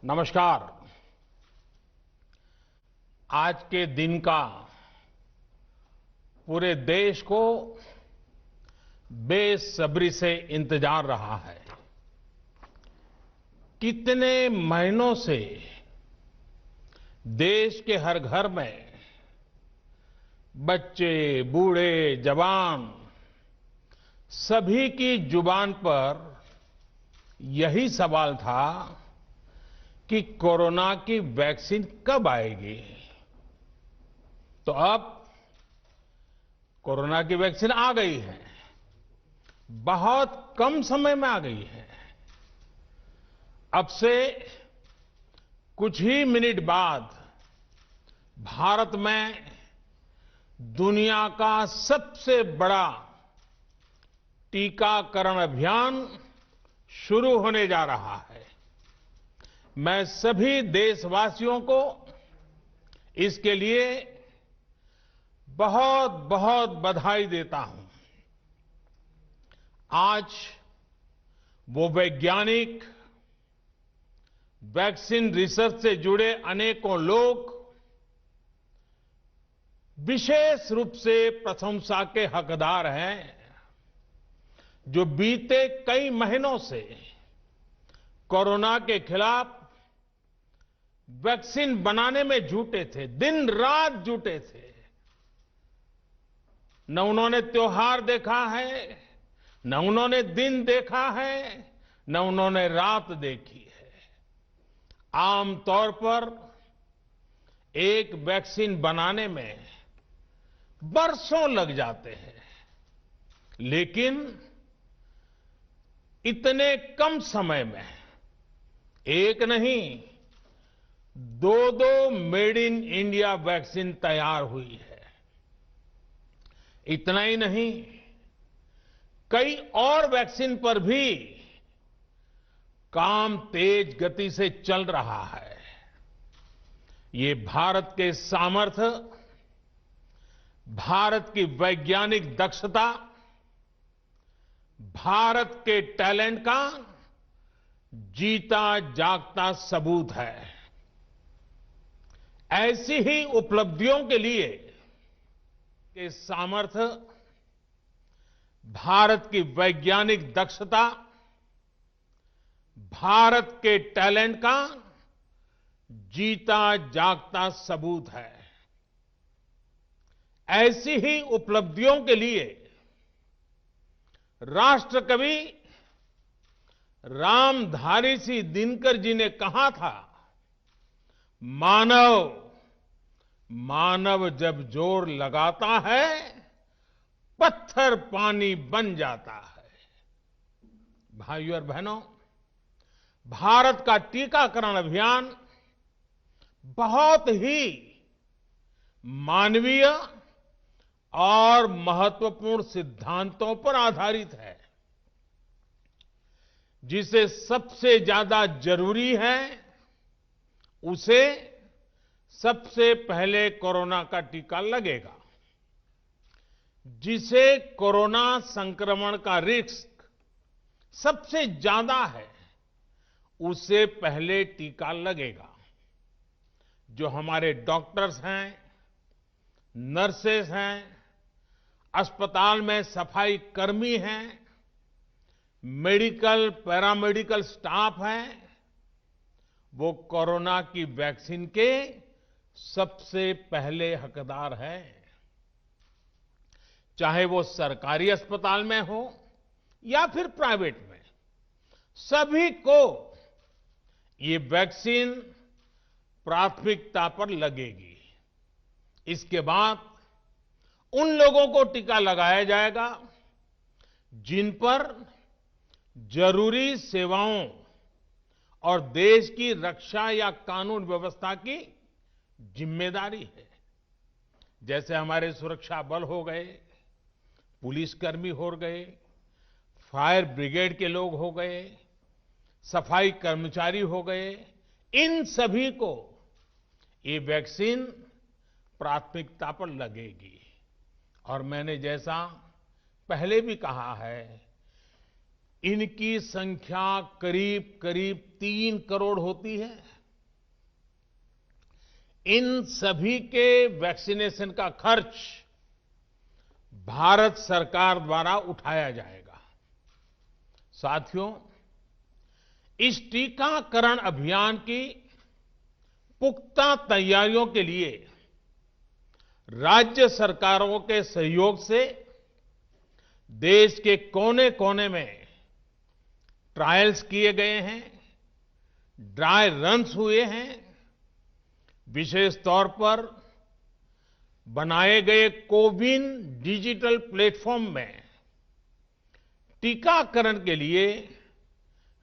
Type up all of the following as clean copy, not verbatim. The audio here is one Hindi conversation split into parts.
नमस्कार। आज के दिन का पूरे देश को बेसब्री से इंतजार रहा है। कितने महीनों से देश के हर घर में बच्चे, बूढ़े, जवान सभी की जुबान पर यही सवाल था कि कोरोना की वैक्सीन कब आएगी। तो अब कोरोना की वैक्सीन आ गई है, बहुत कम समय में आ गई है। अब से कुछ ही मिनट बाद भारत में दुनिया का सबसे बड़ा टीकाकरण अभियान शुरू होने जा रहा है। मैं सभी देशवासियों को इसके लिए बहुत बहुत बधाई देता हूं। आज वो वैज्ञानिक, वैक्सीन रिसर्च से जुड़े अनेकों लोग विशेष रूप से प्रशंसा के हकदार हैं, जो बीते कई महीनों से कोरोना के खिलाफ वैक्सीन बनाने में जुटे थे, दिन रात जुटे थे। न उन्होंने त्योहार देखा है, न उन्होंने दिन देखा है, न उन्होंने रात देखी है। आमतौर पर एक वैक्सीन बनाने में बरसों लग जाते हैं, लेकिन इतने कम समय में एक नहीं, दो मेड इन इंडिया वैक्सीन तैयार हुई है। इतना ही नहीं, कई और वैक्सीन पर भी काम तेज गति से चल रहा है। ये भारत के सामर्थ्य, भारत की वैज्ञानिक दक्षता, भारत के टैलेंट का जीता जागता सबूत है। ऐसी ही उपलब्धियों के लिए के सामर्थ्य, भारत की वैज्ञानिक दक्षता, भारत के टैलेंट का जीता जागता सबूत है। ऐसी ही उपलब्धियों के लिए राष्ट्रकवि रामधारी सिंह दिनकर जी ने कहा था, मानव जब जोर लगाता है, पत्थर पानी बन जाता है। भाइयों और बहनों, भारत का टीकाकरण अभियान बहुत ही मानवीय और महत्वपूर्ण सिद्धांतों पर आधारित है। जिसे सबसे ज्यादा जरूरी है, उसे सबसे पहले कोरोना का टीका लगेगा। जिसे कोरोना संक्रमण का रिस्क सबसे ज्यादा है, उसे पहले टीका लगेगा। जो हमारे डॉक्टर्स हैं, नर्सेस हैं, अस्पताल में सफाई कर्मी हैं, मेडिकल, पैरामेडिकल स्टाफ हैं, वो कोरोना की वैक्सीन के सबसे पहले हकदार हैं। चाहे वो सरकारी अस्पताल में हो या फिर प्राइवेट में, सभी को ये वैक्सीन प्राथमिकता पर लगेगी। इसके बाद उन लोगों को टीका लगाया जाएगा जिन पर जरूरी सेवाओं और देश की रक्षा या कानून व्यवस्था की जिम्मेदारी है। जैसे हमारे सुरक्षा बल हो गए, पुलिसकर्मी हो गए, फायर ब्रिगेड के लोग हो गए, सफाई कर्मचारी हो गए, इन सभी को ये वैक्सीन प्राथमिकता पर लगेगी। और मैंने जैसा पहले भी कहा है इनकी संख्या करीब करीब 3 करोड़ होती है। इन सभी के वैक्सीनेशन का खर्च भारत सरकार द्वारा उठाया जाएगा। साथियों, इस टीकाकरण अभियान की पुख्ता तैयारियों के लिए राज्य सरकारों के सहयोग से देश के कोने-कोने में ट्रायल्स किए गए हैं, ड्राई रन्स हुए हैं। विशेष तौर पर बनाए गए कोविन डिजिटल प्लेटफॉर्म में टीकाकरण के लिए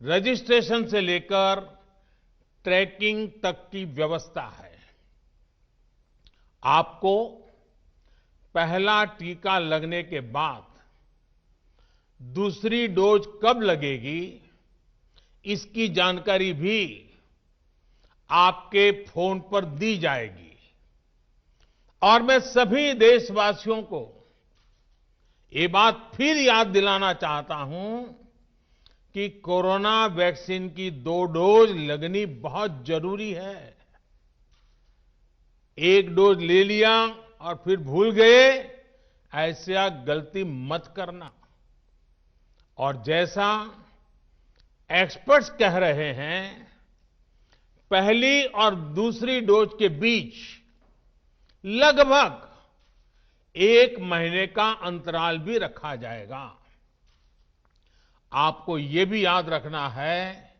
रजिस्ट्रेशन से लेकर ट्रैकिंग तक की व्यवस्था है। आपको पहला टीका लगने के बाद दूसरी डोज कब लगेगी, इसकी जानकारी भी आपके फोन पर दी जाएगी। और मैं सभी देशवासियों को ये बात फिर याद दिलाना चाहता हूं कि कोरोना वैक्सीन की 2 डोज लगनी बहुत जरूरी है। एक डोज ले लिया और फिर भूल गए, ऐसा गलती मत करना। और जैसा एक्सपर्ट्स कह रहे हैं, पहली और दूसरी डोज के बीच लगभग 1 महीने का अंतराल भी रखा जाएगा। आपको ये भी याद रखना है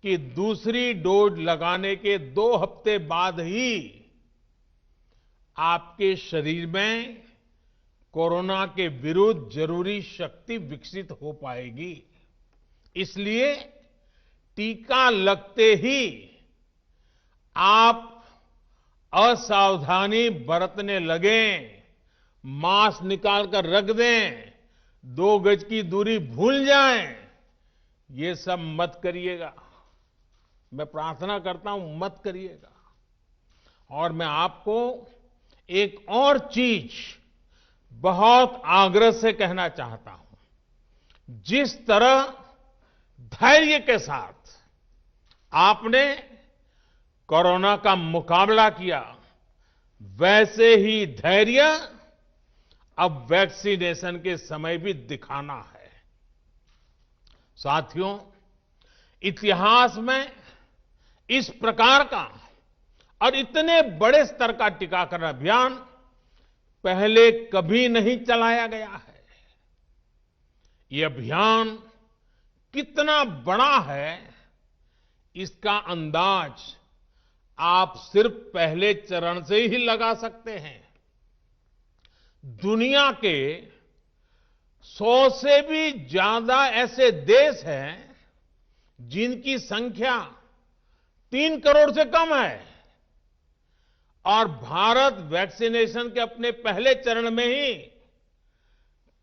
कि दूसरी डोज लगाने के 2 हफ्ते बाद ही आपके शरीर में कोरोना के विरुद्ध जरूरी शक्ति विकसित हो पाएगी। इसलिए टीका लगते ही आप असावधानी बरतने लगें, मास्क निकाल कर रख दें, 2 गज की दूरी भूल जाएं, ये सब मत करिएगा। मैं प्रार्थना करता हूं, मत करिएगा। और मैं आपको एक और चीज बहुत आग्रह से कहना चाहता हूं। जिस तरह धैर्य के साथ आपने कोरोना का मुकाबला किया, वैसे ही धैर्य अब वैक्सीनेशन के समय भी दिखाना है। साथियों, इतिहास में इस प्रकार का और इतने बड़े स्तर का टीकाकरण अभियान पहले कभी नहीं चलाया गया है। ये अभियान कितना बड़ा है, इसका अंदाज आप सिर्फ पहले चरण से ही लगा सकते हैं। दुनिया के 100 से भी ज्यादा ऐसे देश हैं जिनकी संख्या 3 करोड़ से कम है, और भारत वैक्सीनेशन के अपने पहले चरण में ही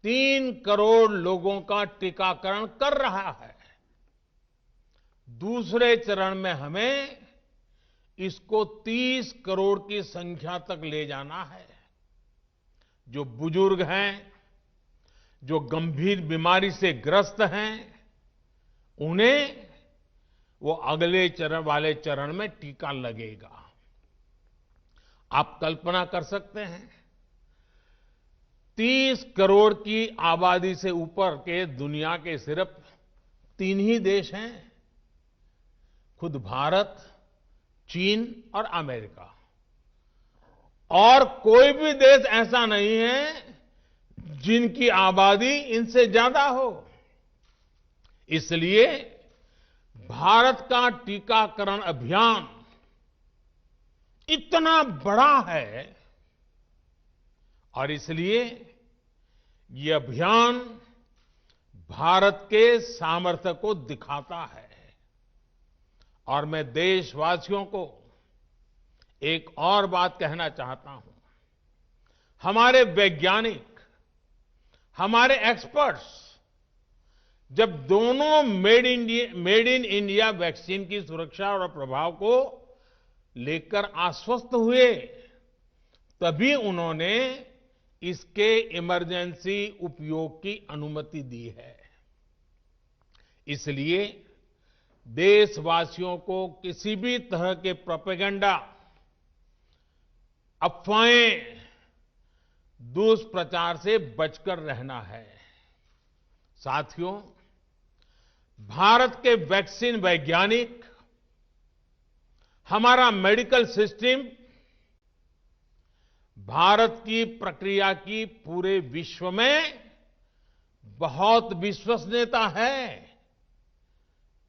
3 करोड़ लोगों का टीकाकरण कर रहा है। दूसरे चरण में हमें इसको 30 करोड़ की संख्या तक ले जाना है। जो बुजुर्ग हैं, जो गंभीर बीमारी से ग्रस्त हैं, उन्हें वो अगले चरण वाले चरण में टीका लगेगा। आप कल्पना कर सकते हैं, 30 करोड़ की आबादी से ऊपर के दुनिया के सिर्फ 3 ही देश हैं, खुद भारत, चीन और अमेरिका। और कोई भी देश ऐसा नहीं है जिनकी आबादी इनसे ज्यादा हो। इसलिए भारत का टीकाकरण अभियान इतना बड़ा है, और इसलिए ये अभियान भारत के सामर्थ्य को दिखाता है। और मैं देशवासियों को एक और बात कहना चाहता हूं। हमारे वैज्ञानिक, हमारे एक्सपर्ट्स जब दोनों मेड इन इंडिया वैक्सीन की सुरक्षा और प्रभाव को लेकर आश्वस्त हुए, तभी उन्होंने इसके इमरजेंसी उपयोग की अनुमति दी है। इसलिए देशवासियों को किसी भी तरह के प्रोपेगेंडा, अफवाहें, दुष्प्रचार से बचकर रहना है। साथियों, भारत के वैक्सीन वैज्ञानिक, हमारा मेडिकल सिस्टम भारत की प्रक्रिया की पूरे विश्व में बहुत विश्वसनीयता है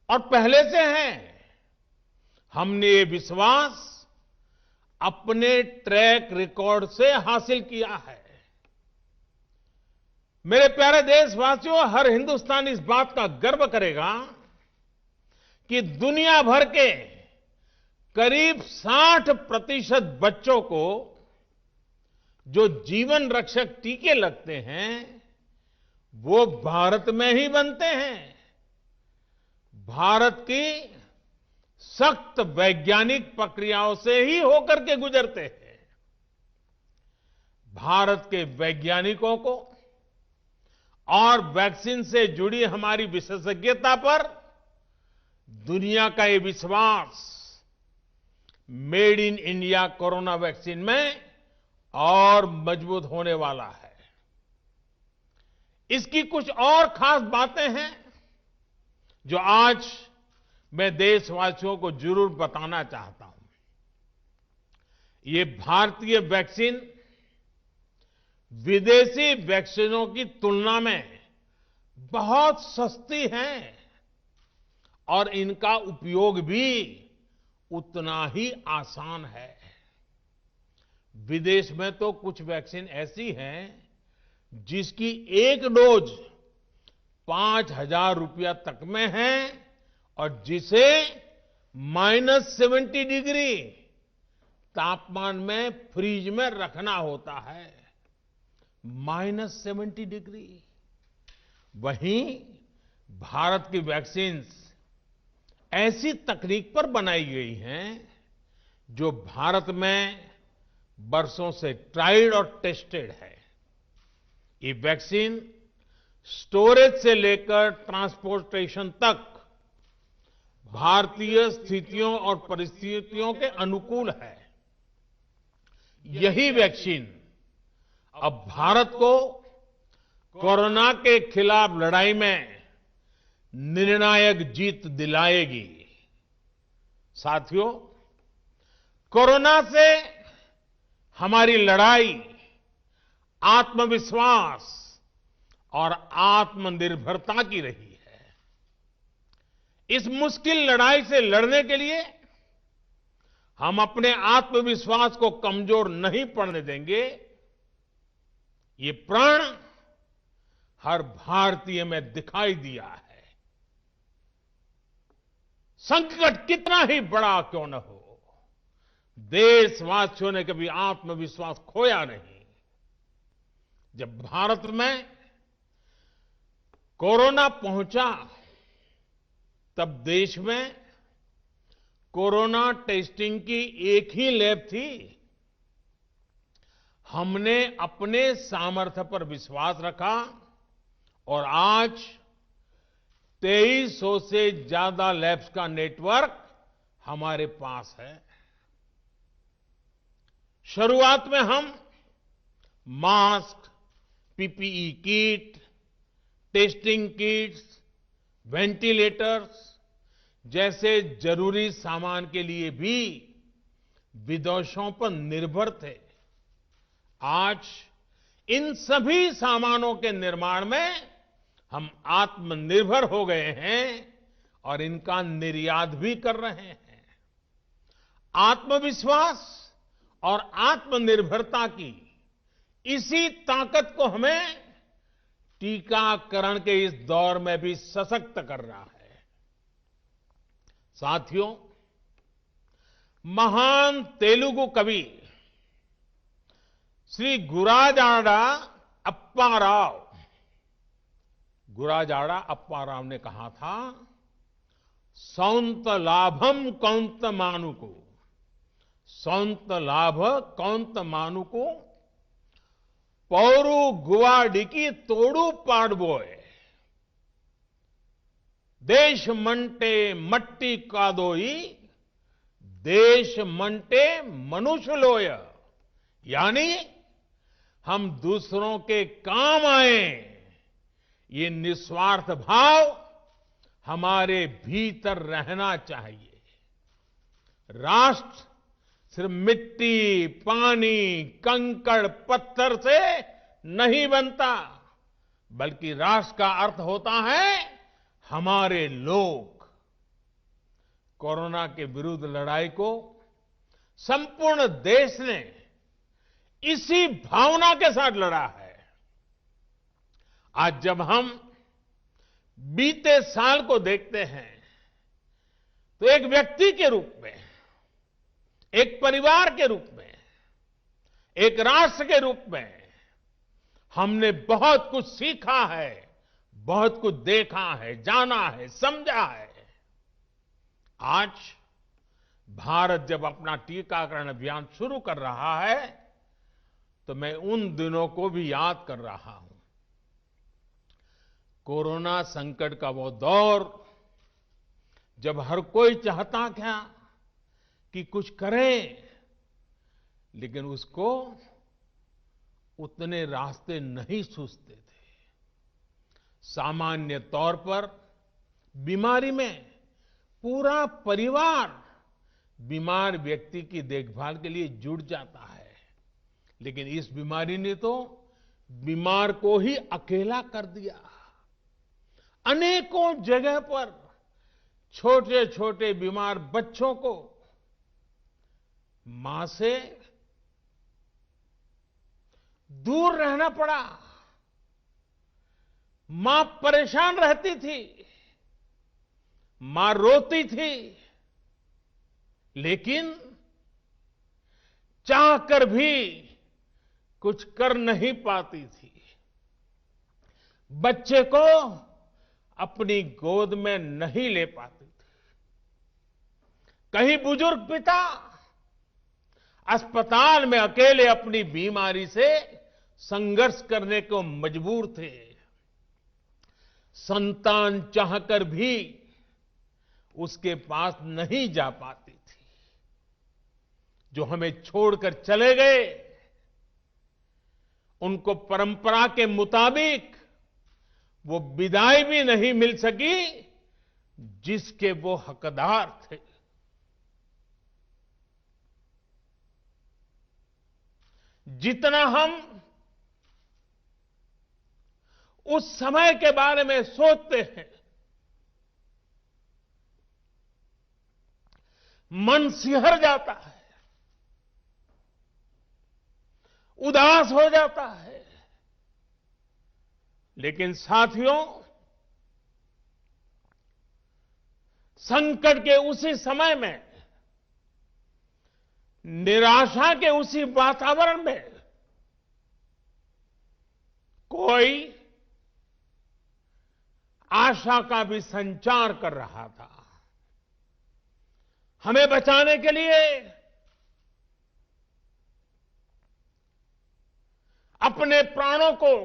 और पहले से है। हमने ये विश्वास अपने ट्रैक रिकॉर्ड से हासिल किया है। मेरे प्यारे देशवासियों, हर हिंदुस्तानी इस बात का गर्व करेगा कि दुनिया भर के करीब 60% बच्चों को जो जीवन रक्षक टीके लगते हैं, वो भारत में ही बनते हैं। भारत की सख्त वैज्ञानिक प्रक्रियाओं से ही होकर के गुजरते हैं। भारत के वैज्ञानिकों को और वैक्सीन से जुड़ी हमारी विशेषज्ञता पर दुनिया का ये विश्वास made in India corona vaccine में और मजबूत होने वाला है। इसकी कुछ और खास बातें हैं जो आज मैं देशवासियों को जरूर बताना चाहता हूं। ये भारतीय वैक्सीन विदेशी वैक्सीनों की तुलना में बहुत सस्ती हैं और इनका उपयोग भी उतना ही आसान है। विदेश में तो कुछ वैक्सीन ऐसी हैं जिसकी एक डोज 5,000 रुपया तक में है और जिसे -70 डिग्री तापमान में फ्रीज में रखना होता है। -70 डिग्री। वहीं भारत की वैक्सीन्स ऐसी तकनीक पर बनाई गई हैं जो भारत में बरसों से ट्राइड और टेस्टेड है। ये वैक्सीन स्टोरेज से लेकर ट्रांसपोर्टेशन तक भारतीय स्थितियों और परिस्थितियों के अनुकूल है। यही वैक्सीन अब भारत को कोरोना के खिलाफ लड़ाई में निर्णायक जीत दिलाएगी। साथियों, कोरोना से हमारी लड़ाई आत्मविश्वास और आत्मनिर्भरता की रही है। इस मुश्किल लड़ाई से लड़ने के लिए हम अपने आत्मविश्वास को कमजोर नहीं पड़ने देंगे। ये प्रण हर भारतीय में दिखाई दिया है। संकट कितना ही बड़ा क्यों न हो, देशवासियों ने कभी आत्मविश्वास खोया नहीं। जब भारत में कोरोना पहुंचा, तब देश में कोरोना टेस्टिंग की एक ही लैब थी। हमने अपने सामर्थ्य पर विश्वास रखा और आज 2300 से ज्यादा लैब्स का नेटवर्क हमारे पास है। शुरुआत में हम mask, PPE kit, testing kits, ventilators जैसे जरूरी सामान के लिए भी विदेशों पर निर्भर थे। आज इन सभी सामानों के निर्माण में हम आत्मनिर्भर हो गए हैं और इनका निर्यात भी कर रहे हैं। आत्मविश्वास और आत्मनिर्भरता की इसी ताकत को हमें टीकाकरण के इस दौर में भी सशक्त कर रहा है। साथियों, महान तेलुगु कवि श्री गुराजाड़ा अप्पा राव ने कहा था, सौंत लाभम कौंत मानुको, सौंत लाभ कौंत मानुको, पौरु गुवाडिकी तोड़ू पाड़बोए। देशमंटे मट्टी कादोई, देशमंटे मनुष्यलोय। यानी हम दूसरों के काम आए, ये निस्वार्थ भाव हमारे भीतर रहना चाहिए। राष्ट्र सिर्फ मिट्टी, पानी, कंकड़, पत्थर से नहीं बनता, बल्कि राष्ट्र का अर्थ होता है हमारे लोग। कोरोना के विरुद्ध लड़ाई को संपूर्ण देश ने इसी भावना के साथ लड़ा है। आज जब हम बीते साल को देखते हैं तो एक व्यक्ति के रूप में, एक परिवार के रूप में, एक राष्ट्र के रूप में हमने बहुत कुछ सीखा है, बहुत कुछ देखा है, जाना है, समझा है। आज भारत जब अपना टीकाकरण अभियान शुरू कर रहा है तो मैं उन दिनों को भी याद कर रहा हूं। कोरोना संकट का वो दौर जब हर कोई चाहता क्या कि कुछ करें, लेकिन उसको उतने रास्ते नहीं सूझते थे। सामान्य तौर पर बीमारी में पूरा परिवार बीमार व्यक्ति की देखभाल के लिए जुट जाता है, लेकिन इस बीमारी ने तो बीमार को ही अकेला कर दिया। अनेकों जगह पर छोटे छोटे बीमार बच्चों को मां से दूर रहना पड़ा। मां परेशान रहती थी, मां रोती थी, लेकिन चाहकर भी कुछ कर नहीं पाती थी। बच्चे को अपनी गोद में नहीं ले पाती थी। कहीं बुजुर्ग पिता अस्पताल में अकेले अपनी बीमारी से संघर्ष करने को मजबूर थे। संतान चाहकर भी उसके पास नहीं जा पाती थी। जो हमें छोड़कर चले गए, उनको परंपरा के मुताबिक वो विदाई भी नहीं मिल सकी जिसके वो हकदार थे। जितना हम उस समय के बारे में सोचते हैं, मन सिहर जाता है, उदास हो जाता है। लेकिन साथियों, संकट के उसी समय में, निराशा के उसी वातावरण में कोई आशा का भी संचार कर रहा था। हमें बचाने के लिए अपने प्राणों को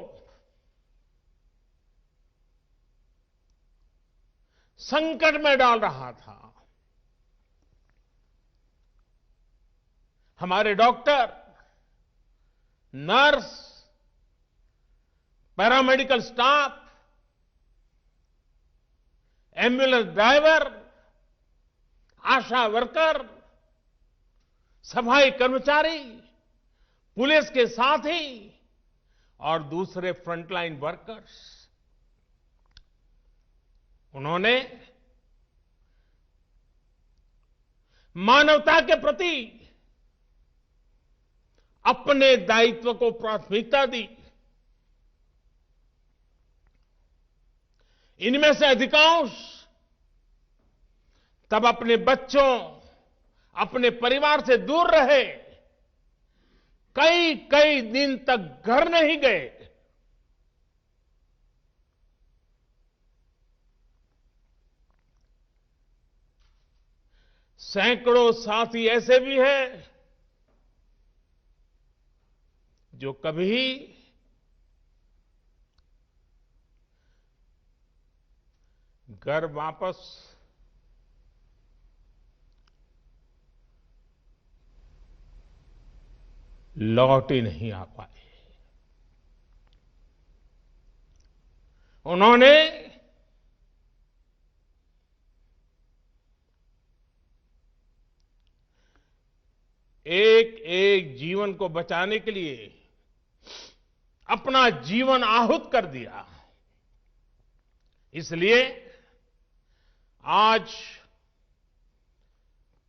संकट में डाल रहा था। हमारे doctor, nurse, paramedical staff, ambulance driver, ASHA worker, सफाई कर्मचारी, पुलिस के साथी और दूसरे फ्रंटलाइन वर्कर्स, उन्होंने मानवता के प्रति अपने दायित्व को प्राथमिकता दी। इनमें से अधिकांश तब अपने बच्चों, अपने परिवार से दूर रहे, कई कई दिन तक घर नहीं गए। सैकड़ों साथी ऐसे भी हैं जो कभी घर वापस लौट ही नहीं आ पाए। उन्होंने एक एक जीवन को बचाने के लिए अपना जीवन आहुत कर दिया। इसलिए आज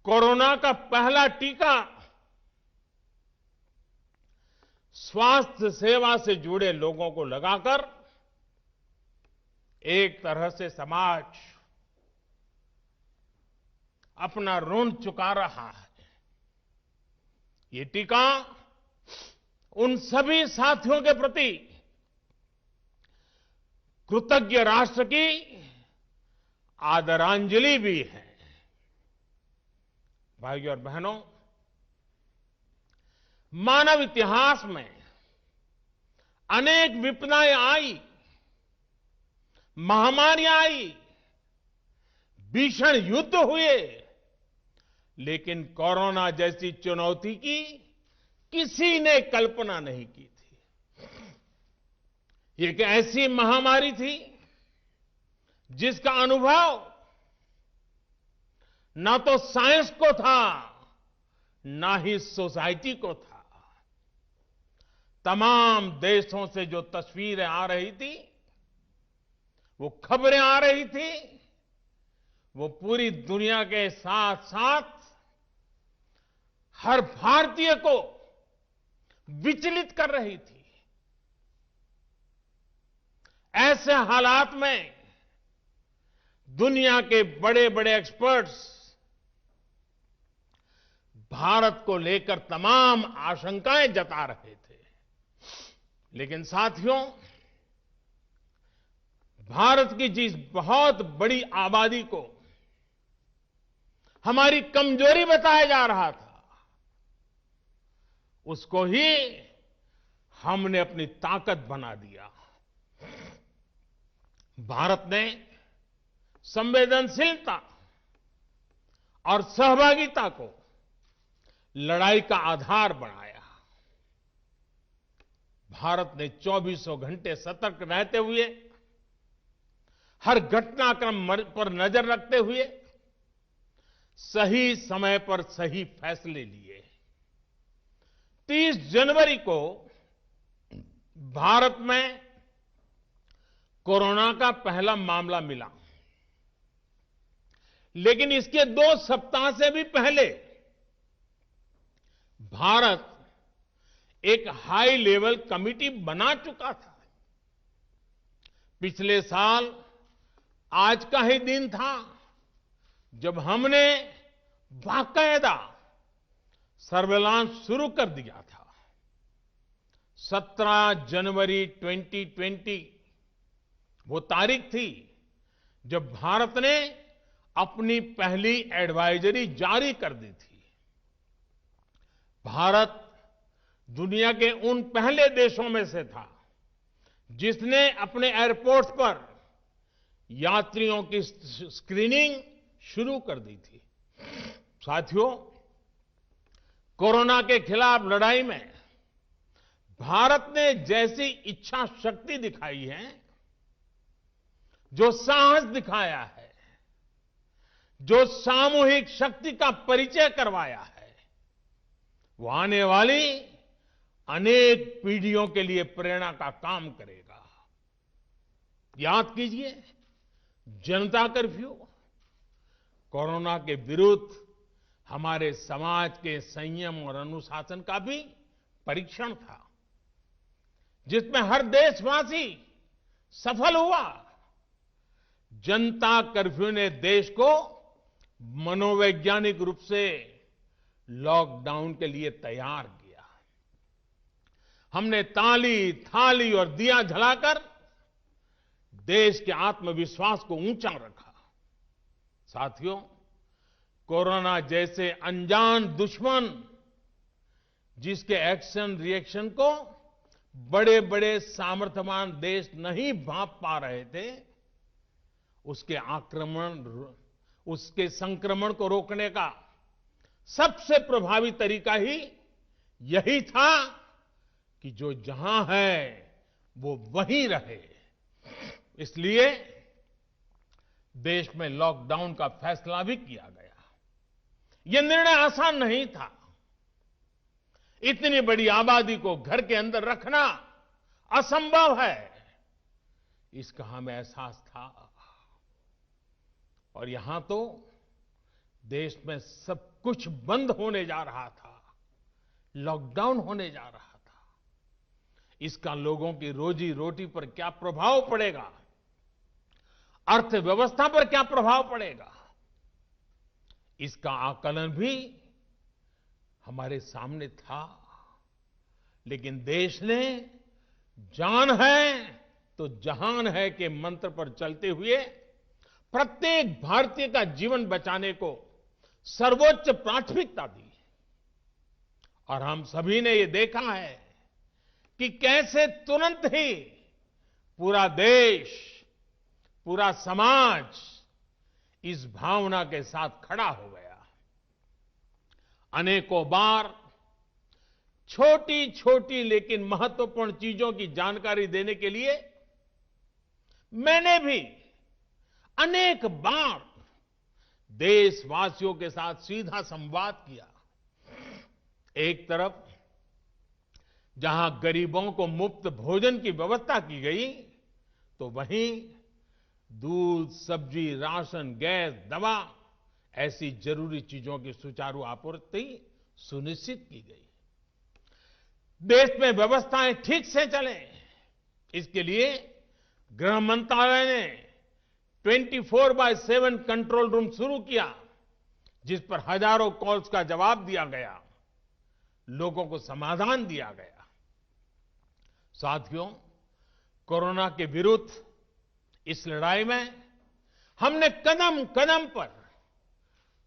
कोरोना का पहला टीका स्वास्थ्य सेवा से जुड़े लोगों को लगाकर एक तरह से समाज अपना ऋण चुका रहा है। ये टीका उन सभी साथियों के प्रति कृतज्ञ राष्ट्र की आदरांजलि भी है। भाइयों और बहनों, मानव इतिहास में अनेक विपदाएं आई, महामारियां आई, भीषण युद्ध हुए, लेकिन कोरोना जैसी चुनौती की किसी ने कल्पना नहीं की थी। ये एक ऐसी महामारी थी जिसका अनुभव ना तो साइंस को था, ना ही सोसाइटी को था। तमाम देशों से जो तस्वीरें आ रही थी, वो खबरें आ रही थी, वो पूरी दुनिया के साथ साथ हर भारतीय को विचलित कर रही थी। ऐसे हालात में दुनिया के बड़े बड़े एक्सपर्ट्स भारत को लेकर तमाम आशंकाएं जता रहे थे। लेकिन साथियों, भारत की जिस बहुत बड़ी आबादी को हमारी कमजोरी बताया जा रहा था, उसको ही हमने अपनी ताकत बना दिया। भारत ने संवेदनशीलता और सहभागिता को लड़ाई का आधार बनाया। भारत ने 24 घंटे सतर्क रहते हुए, हर घटनाक्रम पर नजर रखते हुए सही समय पर सही फैसले लिए। 30 जनवरी को भारत में कोरोना का पहला मामला मिला, लेकिन इसके 2 सप्ताह से भी पहले भारत एक हाई लेवल कमिटी बना चुका था। पिछले साल आज का ही दिन था जब हमने बाकायदा सर्वेलांस शुरू कर दिया था। 17 जनवरी 2020 वो तारीख थी जब भारत ने अपनी पहली एडवाइजरी जारी कर दी थी। भारत दुनिया के उन पहले देशों में से था जिसने अपने एयरपोर्ट्स पर यात्रियों की स्क्रीनिंग शुरू कर दी थी। साथियों, कोरोना के खिलाफ लड़ाई में भारत ने जैसी इच्छा शक्ति दिखाई है, जो साहस दिखाया है, जो सामूहिक शक्ति का परिचय करवाया है, वो आने वाली अनेक पीढ़ियों के लिए प्रेरणा का काम करेगा। याद कीजिए, जनता कर्फ्यू कोरोना के विरुद्ध हमारे समाज के संयम और अनुशासन का भी परीक्षण था, जिसमें हर देशवासी सफल हुआ। जनता कर्फ्यू ने देश को मनोवैज्ञानिक रूप से लॉकडाउन के लिए तैयार किया। हमने ताली, थाली और दिया जलाकर देश के आत्मविश्वास को ऊंचा रखा। साथियों, कोरोना जैसे अनजान दुश्मन जिसके एक्शन रिएक्शन को बड़े बड़े सामर्थ्यवान देश नहीं भांप पा रहे थे, उसके संक्रमण को रोकने का सबसे प्रभावी तरीका ही यही था कि जो जहां है वो वहीं रहे। इसलिए देश में लॉकडाउन का फैसला भी किया गया। यह निर्णय आसान नहीं था। इतनी बड़ी आबादी को घर के अंदर रखना असंभव है, इसका हमें एहसास था। और यहां तो देश में सब कुछ बंद होने जा रहा था, लॉकडाउन होने जा रहा था। इसका लोगों की रोजी रोटी पर क्या प्रभाव पड़ेगा, अर्थव्यवस्था पर क्या प्रभाव पड़ेगा, इसका आकलन भी हमारे सामने था। लेकिन देश ने जान है तो जहान है के मंत्र पर चलते हुए प्रत्येक भारतीय का जीवन बचाने को सर्वोच्च प्राथमिकता दी। और हम सभी ने ये देखा है कि कैसे तुरंत ही पूरा देश, पूरा समाज इस भावना के साथ खड़ा हो गया। अनेकों बार छोटी छोटी लेकिन महत्वपूर्ण चीजों की जानकारी देने के लिए मैंने भी अनेक बार देशवासियों के साथ सीधा संवाद किया। एक तरफ जहां गरीबों को मुफ्त भोजन की व्यवस्था की गई, तो वहीं दूध, सब्जी, राशन, गैस, दवा ऐसी जरूरी चीजों की सुचारू आपूर्ति सुनिश्चित की गई। देश में व्यवस्थाएं ठीक से चलें, इसके लिए गृह मंत्रालय ने 24/7 कंट्रोल रूम शुरू किया, जिस पर हजारों कॉल्स का जवाब दिया गया, लोगों को समाधान दिया गया। साथियों, कोरोना के विरुद्ध इस लड़ाई में हमने कदम कदम पर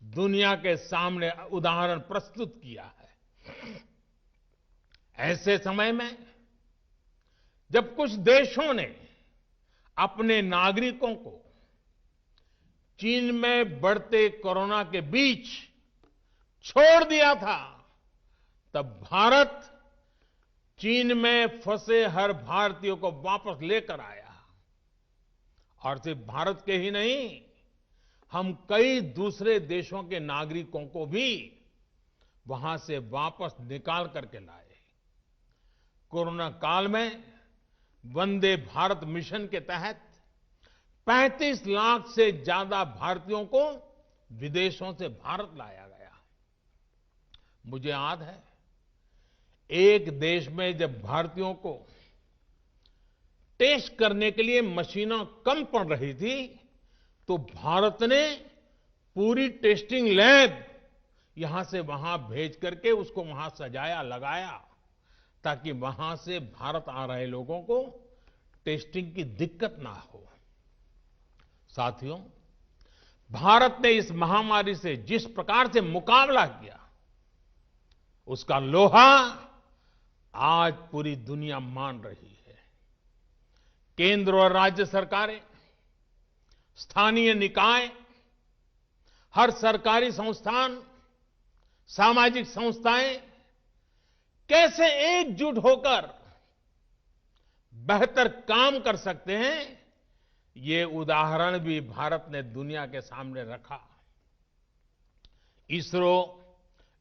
दुनिया के सामने उदाहरण प्रस्तुत किया है। ऐसे समय में जब कुछ देशों ने अपने नागरिकों को चीन में बढ़ते कोरोना के बीच छोड़ दिया था, तब भारत चीन में फंसे हर भारतीय को वापस लेकर आया। और सिर्फ भारत के ही नहीं, हम कई दूसरे देशों के नागरिकों को भी वहां से वापस निकाल करके लाए। कोरोना काल में वंदे भारत मिशन के तहत 35 लाख से ज्यादा भारतीयों को विदेशों से भारत लाया गया। मुझे याद है, एक देश में जब भारतीयों को टेस्ट करने के लिए मशीनें कम पड़ रही थी, तो भारत ने पूरी टेस्टिंग लैब यहां से वहां भेज करके उसको वहां सजाया, लगाया, ताकि वहां से भारत आ रहे लोगों को टेस्टिंग की दिक्कत ना हो। साथियों, भारत ने इस महामारी से जिस प्रकार से मुकाबला किया, उसका लोहा आज पूरी दुनिया मान रही है। केंद्र और राज्य सरकारें, स्थानीय निकाय, हर सरकारी संस्थान, सामाजिक संस्थाएं कैसे एकजुट होकर बेहतर काम कर सकते हैं, ये उदाहरण भी भारत ने दुनिया के सामने रखा। इसरो,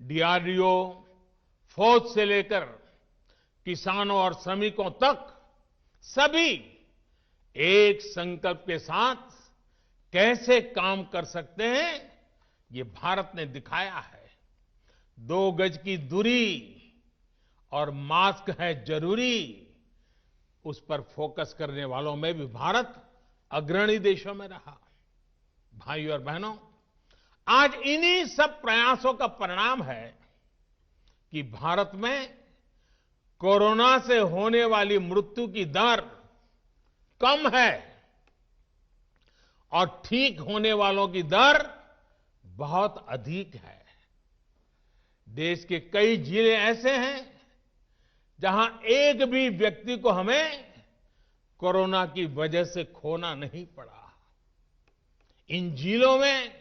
डीआरडीओ, फौज से लेकर किसानों और श्रमिकों तक सभी एक संकल्प के साथ कैसे काम कर सकते हैं, ये भारत ने दिखाया है। 2 गज की दूरी और मास्क है जरूरी, उस पर फोकस करने वालों में भी भारत अग्रणी देशों में रहा। भाइयों और बहनों, आज इन्हीं सब प्रयासों का परिणाम है कि भारत में कोरोना से होने वाली मृत्यु की दर कम है और ठीक होने वालों की दर बहुत अधिक है। देश के कई जिले ऐसे हैं जहां एक भी व्यक्ति को हमें कोरोना की वजह से खोना नहीं पड़ा। इन जिलों में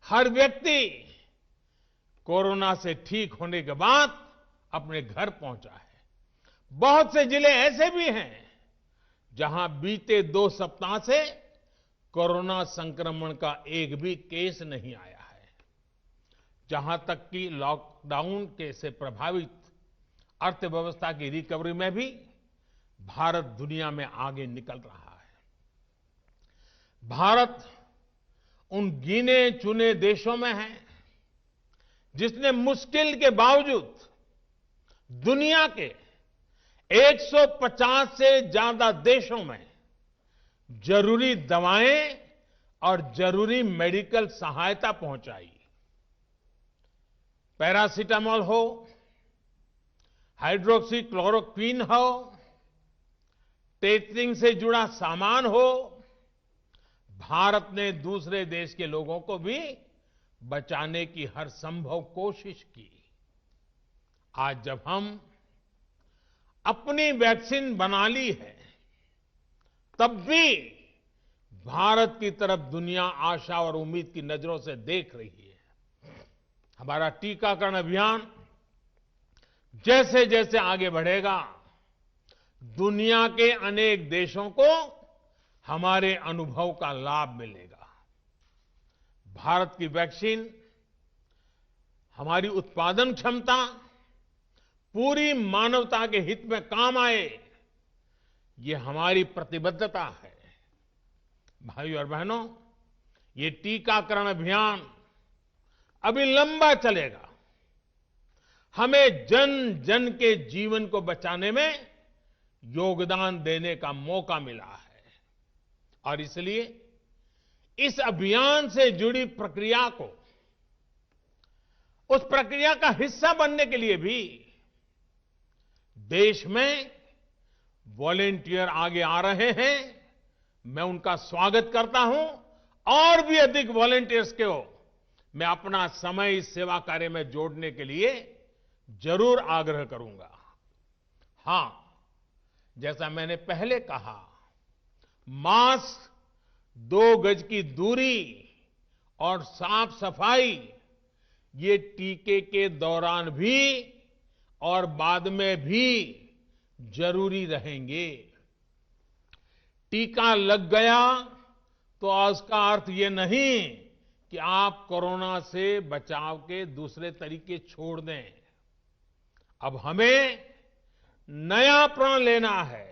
हर व्यक्ति कोरोना से ठीक होने के बाद अपने घर पहुंचा है। बहुत से जिले ऐसे भी हैं जहां बीते 2 सप्ताह से कोरोना संक्रमण का एक भी केस नहीं आया है। जहां तक कि लॉकडाउन के से प्रभावित अर्थव्यवस्था की रिकवरी में भी भारत दुनिया में आगे निकल रहा है। भारत उन गिने चुने देशों में है जिसने मुश्किल के बावजूद दुनिया के 150 से ज्यादा देशों में जरूरी दवाएं और जरूरी मेडिकल सहायता पहुंचाई। पैरासीटामोल हो, हाइड्रोक्सी क्लोरोक्विन हो, टेस्टिंग से जुड़ा सामान हो, भारत ने दूसरे देश के लोगों को भी बचाने की हर संभव कोशिश की। आज जब हम अपनी वैक्सीन बना ली है, तब भी भारत की तरफ दुनिया आशा और उम्मीद की नजरों से देख रही है। हमारा टीकाकरण अभियान जैसे जैसे आगे बढ़ेगा, दुनिया के अनेक देशों को हमारे अनुभव का लाभ मिलेगा। भारत की वैक्सीन, हमारी उत्पादन क्षमता पूरी मानवता के हित में काम आए, ये हमारी प्रतिबद्धता है। भाइयों और बहनों, ये टीकाकरण अभियान अभी लंबा चलेगा। हमें जन जन के जीवन को बचाने में योगदान देने का मौका मिला है और इसलिए इस अभियान से जुड़ी प्रक्रिया को, उस प्रक्रिया का हिस्सा बनने के लिए भी देश में वॉलेंटियर आगे आ रहे हैं। मैं उनका स्वागत करता हूं और भी अधिक वॉलेंटियर्स को मैं अपना समय इस सेवा कार्य में जोड़ने के लिए जरूर आग्रह करूंगा। हां, जैसा मैंने पहले कहा, मास्क, 2 गज की दूरी और साफ सफाई ये टीके के दौरान भी और बाद में भी जरूरी रहेंगे। टीका लग गया तो उसका अर्थ ये नहीं कि आप कोरोना से बचाव के दूसरे तरीके छोड़ दें। अब हमें नया प्रण लेना है।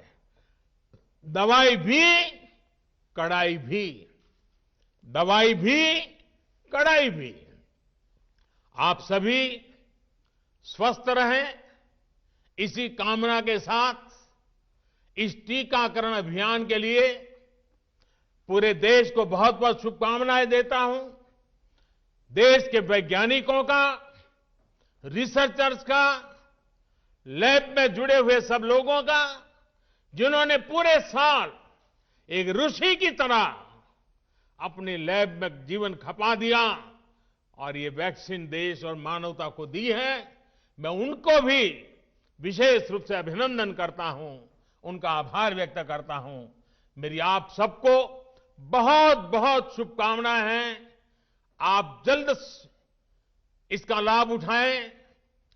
दवाई भी, कड़ाई भी। दवाई भी, कड़ाई भी। आप सभी स्वस्थ रहें, इसी कामना के साथ इस टीकाकरण अभियान के लिए पूरे देश को बहुत बहुत शुभकामनाएं देता हूं। देश के वैज्ञानिकों का, रिसर्चर्स का, लैब में जुड़े हुए सब लोगों का, जिन्होंने पूरे साल एक ऋषि की तरह अपने लैब में जीवन खपा दिया और ये वैक्सीन देश और मानवता को दी है, मैं उनको भी विशेष रूप से अभिनंदन करता हूं, उनका आभार व्यक्त करता हूं। मेरी आप सबको बहुत बहुत शुभकामनाएं हैं। आप जल्द इसका लाभ उठाएं,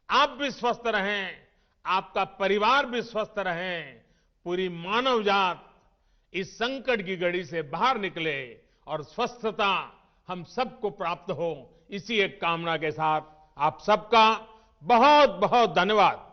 आप भी स्वस्थ रहें, आपका परिवार भी स्वस्थ रहें, पूरी मानव जात इस संकट की घड़ी से बाहर निकले और स्वस्थता हम सबको प्राप्त हो। इसी एक कामना के साथ आप सबका बहुत बहुत धन्यवाद।